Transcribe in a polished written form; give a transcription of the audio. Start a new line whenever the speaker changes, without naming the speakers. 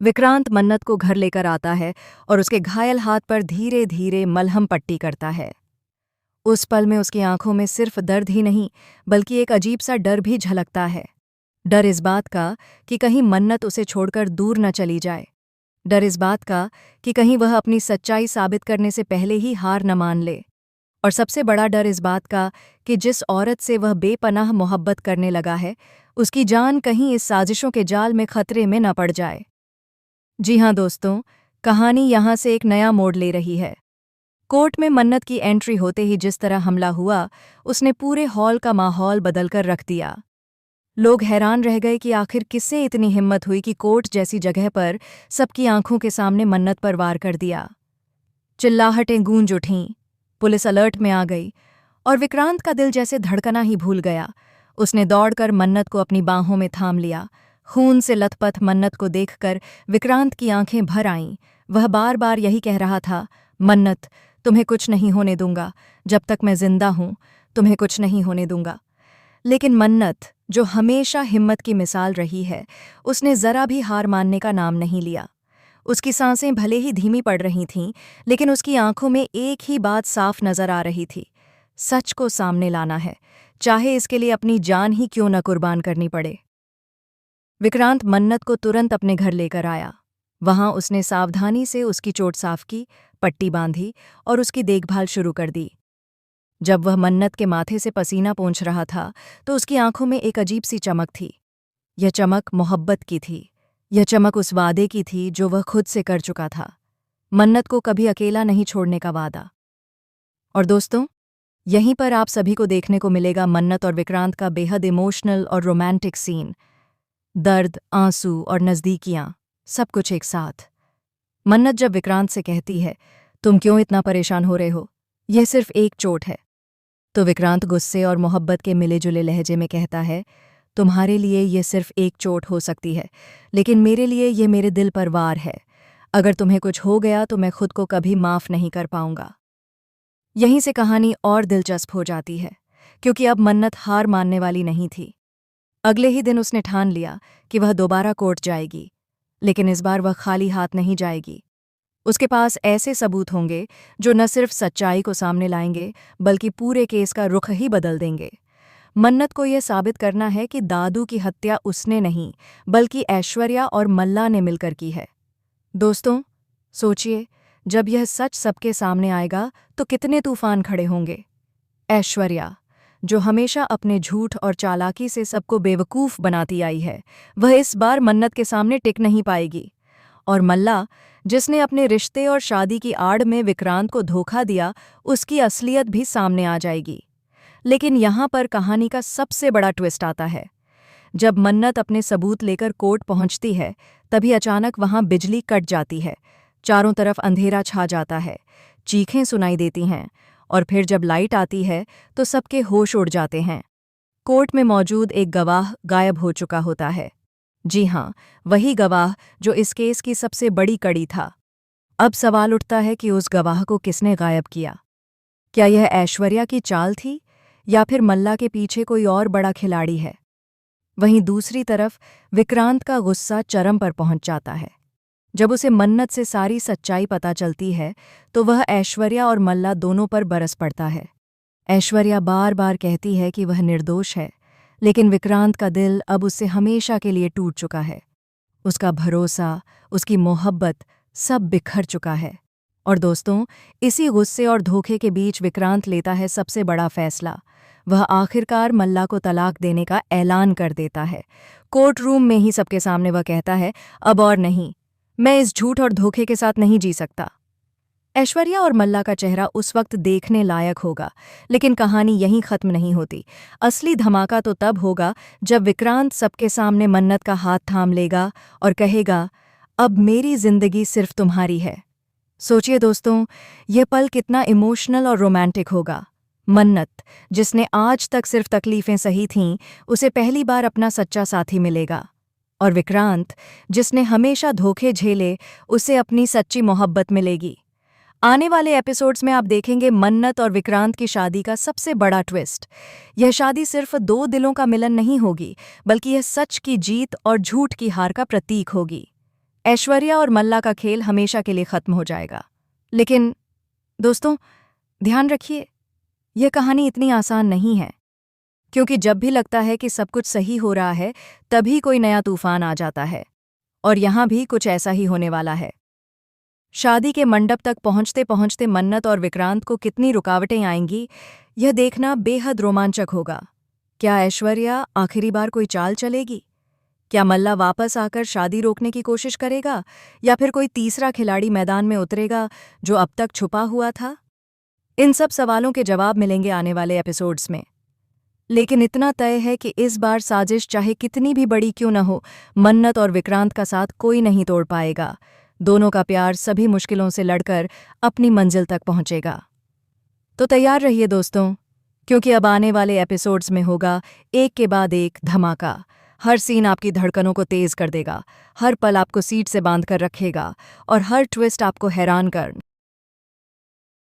विक्रांत मन्नत को घर लेकर आता है और उसके घायल हाथ पर धीरे धीरे मलहम पट्टी करता है। उस पल में उसकी आंखों में सिर्फ दर्द ही नहीं बल्कि एक अजीब सा डर भी झलकता है। डर इस बात का कि कहीं मन्नत उसे छोड़कर दूर न चली जाए। डर इस बात का कि कहीं वह अपनी सच्चाई साबित करने से पहले ही हार न मान ले। और सबसे बड़ा डर इस बात का कि जिस औरत से वह बेपनाह मोहब्बत करने लगा है, उसकी जान कहीं इस साजिशों के जाल में खतरे में न पड़ जाए। जी हाँ दोस्तों, कहानी यहाँ से एक नया मोड़ ले रही है। कोर्ट में मन्नत की एंट्री होते ही जिस तरह हमला हुआ, उसने पूरे हॉल का माहौल बदलकर रख दिया। लोग हैरान रह गए कि आखिर किससे इतनी हिम्मत हुई कि कोर्ट जैसी जगह पर सबकी आंखों के सामने मन्नत पर वार कर दिया। चिल्लाहटें गूंज उठीं, पुलिस अलर्ट में आ गई और विक्रांत का दिल जैसे धड़कना ही भूल गया। उसने दौड़कर मन्नत को अपनी बाहों में थाम लिया। खून से लथपथ मन्नत को देखकर विक्रांत की आंखें भर आईं। वह बार बार यही कह रहा था, मन्नत, तुम्हें कुछ नहीं होने दूंगा, जब तक मैं जिंदा हूं तुम्हें कुछ नहीं होने दूंगा। लेकिन मन्नत, जो हमेशा हिम्मत की मिसाल रही है, उसने जरा भी हार मानने का नाम नहीं लिया। उसकी सांसें भले ही धीमी पड़ रही थीं, लेकिन उसकी आंखों में एक ही बात साफ नजर आ रही थी, सच को सामने लाना है, चाहे इसके लिए अपनी जान ही क्यों न कुर्बान करनी पड़े। विक्रांत मन्नत को तुरंत अपने घर लेकर आया। वहां उसने सावधानी से उसकी चोट साफ की, पट्टी बांधी और उसकी देखभाल शुरू कर दी। जब वह मन्नत के माथे से पसीना पोंछ रहा था, तो उसकी आंखों में एक अजीब सी चमक थी। यह चमक मोहब्बत की थी। यह चमक उस वादे की थी जो वह खुद से कर चुका था, मन्नत को कभी अकेला नहीं छोड़ने का वादा। और दोस्तों, यहीं पर आप सभी को देखने को मिलेगा मन्नत और विक्रांत का बेहद इमोशनल और रोमांटिक सीन। दर्द, आंसू और नज़दीकियां, सब कुछ एक साथ। मन्नत जब विक्रांत से कहती है, तुम क्यों इतना परेशान हो रहे हो, यह सिर्फ एक चोट है, तो विक्रांत गुस्से और मोहब्बत के मिले जुले लहजे में कहता है, तुम्हारे लिए यह सिर्फ एक चोट हो सकती है, लेकिन मेरे लिए यह मेरे दिल पर वार है। अगर तुम्हें कुछ हो गया तो मैं खुद को कभी माफ नहीं कर पाऊंगा। यहीं से कहानी और दिलचस्प हो जाती है, क्योंकि अब मन्नत हार मानने वाली नहीं थी। अगले ही दिन उसने ठान लिया कि वह दोबारा कोर्ट जाएगी, लेकिन इस बार वह खाली हाथ नहीं जाएगी। उसके पास ऐसे सबूत होंगे जो न सिर्फ सच्चाई को सामने लाएंगे बल्कि पूरे केस का रुख ही बदल देंगे। मन्नत को यह साबित करना है कि दादू की हत्या उसने नहीं बल्कि ऐश्वर्या और मल्ला ने मिलकर की है। दोस्तों, सोचिए, जब यह सच सबके सामने आएगा तो कितने तूफान खड़े होंगे। ऐश्वर्या, जो हमेशा अपने झूठ और चालाकी से सबको बेवकूफ़ बनाती आई है, वह इस बार मन्नत के सामने टिक नहीं पाएगी। और मल्ला, जिसने अपने रिश्ते और शादी की आड़ में विक्रांत को धोखा दिया, उसकी असलियत भी सामने आ जाएगी। लेकिन यहाँ पर कहानी का सबसे बड़ा ट्विस्ट आता है। जब मन्नत अपने सबूत लेकर कोर्ट पहुंचती है, तभी अचानक वहां बिजली कट जाती है। चारों तरफ अंधेरा छा जाता है, चीखें सुनाई देती हैं, और फिर जब लाइट आती है तो सबके होश उड़ जाते हैं। कोर्ट में मौजूद एक गवाह गायब हो चुका होता है। जी हाँ, वही गवाह जो इस केस की सबसे बड़ी कड़ी था। अब सवाल उठता है कि उस गवाह को किसने गायब किया। क्या यह ऐश्वर्या की चाल थी या फिर मल्ला के पीछे कोई और बड़ा खिलाड़ी है? वहीं दूसरी तरफ विक्रांत का गुस्सा चरम पर पहुंच जाता है। जब उसे मन्नत से सारी सच्चाई पता चलती है तो वह ऐश्वर्या और मल्ला दोनों पर बरस पड़ता है। ऐश्वर्या बार बार कहती है कि वह निर्दोष है, लेकिन विक्रांत का दिल अब उससे हमेशा के लिए टूट चुका है। उसका भरोसा, उसकी मोहब्बत, सब बिखर चुका है। और दोस्तों, इसी गुस्से और धोखे के बीच विक्रांत लेता है सबसे बड़ा फैसला। वह आखिरकार मल्ला को तलाक देने का ऐलान कर देता है। कोर्ट रूम में ही सबके सामने वह कहता है, अब और नहीं, मैं इस झूठ और धोखे के साथ नहीं जी सकता। ऐश्वर्या और मल्ला का चेहरा उस वक्त देखने लायक होगा, लेकिन कहानी यहीं खत्म नहीं होती। असली धमाका तो तब होगा जब विक्रांत सबके सामने मन्नत का हाथ थाम लेगा और कहेगा, अब मेरी जिंदगी सिर्फ तुम्हारी है। सोचिए दोस्तों, यह पल कितना इमोशनल और रोमांटिक होगा। मन्नत, जिसने आज तक सिर्फ तकलीफें सही थीं, उसे पहली बार अपना सच्चा साथी मिलेगा। और विक्रांत, जिसने हमेशा धोखे झेले, उसे अपनी सच्ची मोहब्बत मिलेगी। आने वाले एपिसोड्स में आप देखेंगे मन्नत और विक्रांत की शादी का सबसे बड़ा ट्विस्ट। यह शादी सिर्फ दो दिलों का मिलन नहीं होगी, बल्कि यह सच की जीत और झूठ की हार का प्रतीक होगी। ऐश्वर्या और मल्ला का खेल हमेशा के लिए खत्म हो जाएगा। लेकिन दोस्तों, ध्यान रखिए, यह कहानी इतनी आसान नहीं है, क्योंकि जब भी लगता है कि सब कुछ सही हो रहा है, तभी कोई नया तूफान आ जाता है। और यहां भी कुछ ऐसा ही होने वाला है। शादी के मंडप तक पहुंचते पहुंचते मन्नत और विक्रांत को कितनी रुकावटें आएंगी, यह देखना बेहद रोमांचक होगा। क्या ऐश्वर्या आखिरी बार कोई चाल चलेगी? क्या मल्ला वापस आकर शादी रोकने की कोशिश करेगा, या फिर कोई तीसरा खिलाड़ी मैदान में उतरेगा जो अब तक छुपा हुआ था? इन सब सवालों के जवाब मिलेंगे आने वाले एपिसोड्स में। लेकिन इतना तय है कि इस बार साजिश चाहे कितनी भी बड़ी क्यों न हो, मन्नत और विक्रांत का साथ कोई नहीं तोड़ पाएगा। दोनों का प्यार सभी मुश्किलों से लड़कर अपनी मंजिल तक पहुंचेगा। तो तैयार रहिए दोस्तों, क्योंकि अब आने वाले एपिसोड्स में होगा एक के बाद एक धमाका। हर सीन आपकी धड़कनों को तेज कर देगा, हर पल आपको सीट से बांध कर रखेगा और हर ट्विस्ट आपको हैरान कर